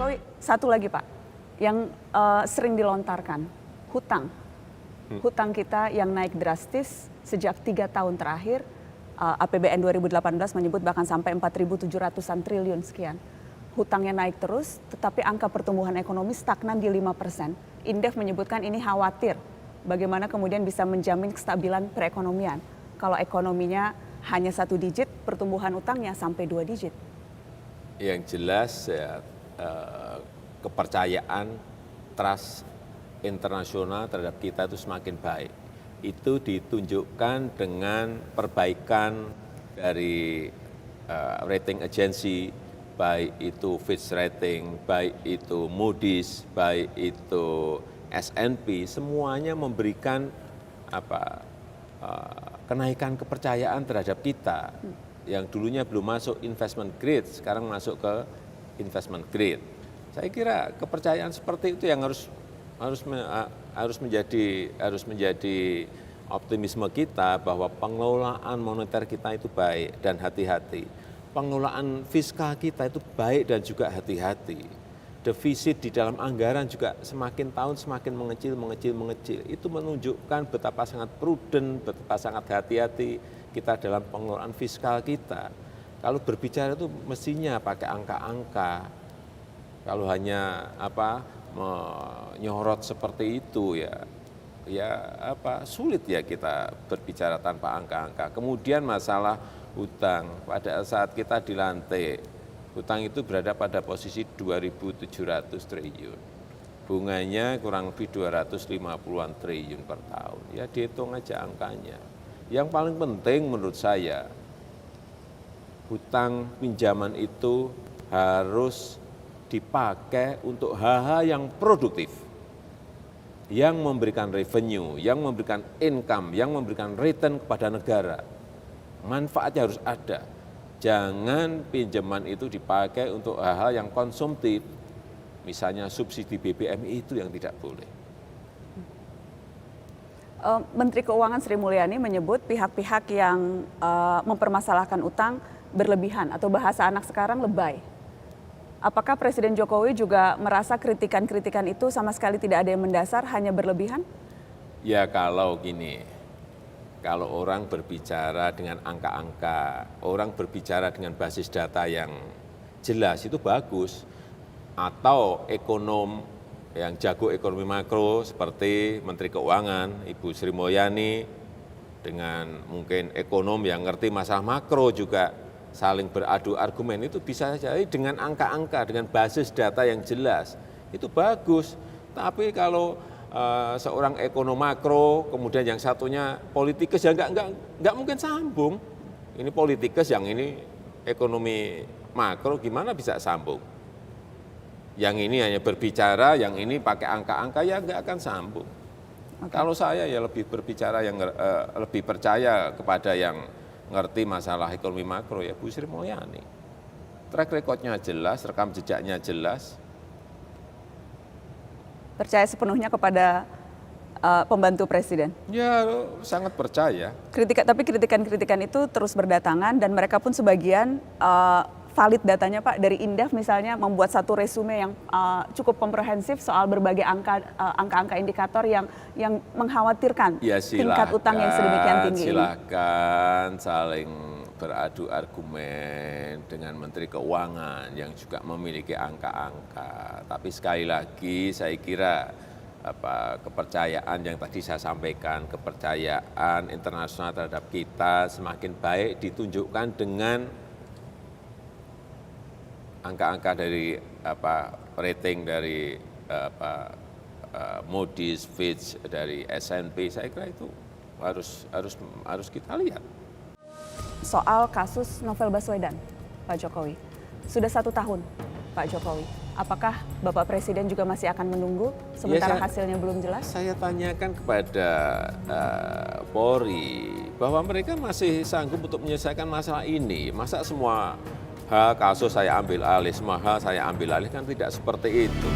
Jokowi, satu lagi Pak, yang sering dilontarkan, hutang. Hutang kita yang naik drastis sejak 3 tahun terakhir, APBN 2018 menyebut bahkan sampai 4.700-an triliun sekian. Hutangnya naik terus, tetapi angka pertumbuhan ekonomi stagnan di 5%. Indef menyebutkan ini khawatir, bagaimana kemudian bisa menjamin kestabilan perekonomian. Kalau ekonominya hanya 1 digit, pertumbuhan utangnya sampai 2 digit. Yang jelas ya, kepercayaan, trust internasional terhadap kita itu semakin baik. Itu ditunjukkan dengan perbaikan dari rating agency, baik itu Fitch Rating, baik itu Moody's, baik itu S&P, semuanya memberikan kenaikan kepercayaan terhadap kita. Yang dulunya belum masuk investment grade, sekarang masuk ke investment grade. Saya kira kepercayaan seperti itu yang harus menjadi optimisme kita bahwa pengelolaan moneter kita itu baik dan hati-hati. Pengelolaan fiskal kita itu baik dan juga hati-hati. Defisit di dalam anggaran juga semakin tahun semakin mengecil. Itu menunjukkan betapa sangat prudent, betapa sangat hati-hati kita dalam pengelolaan fiskal kita. Kalau berbicara itu mestinya pakai angka-angka. Kalau hanya menyorot seperti itu sulit ya kita berbicara tanpa angka-angka. Kemudian masalah hutang, pada saat kita dilantik, hutang itu berada pada posisi 2.700 triliun. Bunganya kurang lebih 250-an triliun per tahun. Ya dihitung aja angkanya. Yang paling penting menurut saya, hutang pinjaman itu harus dipakai untuk hal-hal yang produktif, yang memberikan revenue, yang memberikan income, yang memberikan return kepada negara. Manfaatnya harus ada. Jangan pinjaman itu dipakai untuk hal-hal yang konsumtif, misalnya subsidi BBM itu yang tidak boleh. Menteri Keuangan Sri Mulyani menyebut pihak-pihak yang mempermasalahkan utang berlebihan atau bahasa anak sekarang lebay. Apakah Presiden Jokowi juga merasa kritikan-kritikan itu sama sekali tidak ada yang mendasar, hanya berlebihan? Ya kalau gini, kalau orang berbicara dengan angka-angka, orang berbicara dengan basis data yang jelas itu bagus. Atau ekonom yang jago ekonomi makro seperti Menteri Keuangan, Ibu Sri Mulyani, dengan mungkin ekonom yang ngerti masalah makro juga saling beradu argumen, itu bisa jadi dengan angka-angka, dengan basis data yang jelas. Itu bagus. Tapi kalau seorang ekonom makro, kemudian yang satunya politikus, ya nggak mungkin sambung. Ini politikus, yang ini ekonomi makro, gimana bisa sambung? Yang ini hanya berbicara, yang ini pakai angka-angka, ya nggak akan sambung. Okay. Kalau saya ya lebih berbicara lebih percaya kepada yang ngerti masalah ekonomi makro, ya Bu Sri Mulyani. Track record-nya jelas, rekam jejaknya jelas. Percaya sepenuhnya kepada pembantu presiden? Ya, sangat percaya. Tapi kritikan-kritikan itu terus berdatangan dan mereka pun sebagian valid datanya Pak, dari Indef misalnya membuat satu resume yang cukup komprehensif soal berbagai angka-angka indikator yang mengkhawatirkan ya, tingkat utang yang sedemikian tinggi. Silakan saling beradu argumen dengan Menteri Keuangan yang juga memiliki angka-angka. Tapi sekali lagi saya kira kepercayaan yang tadi saya sampaikan, kepercayaan internasional terhadap kita semakin baik ditunjukkan dengan angka-angka dari rating dari Moody's, Fitch, dari S&P, saya kira itu harus kita lihat. Soal kasus Novel Baswedan, Pak Jokowi, sudah 1 tahun, Pak Jokowi. Apakah Bapak Presiden juga masih akan menunggu sementara hasilnya belum jelas? Saya tanyakan kepada Polri bahwa mereka masih sanggup untuk menyelesaikan masalah ini. Masa semua kasus saya ambil alih, semua hal saya ambil alih, kan tidak seperti itu.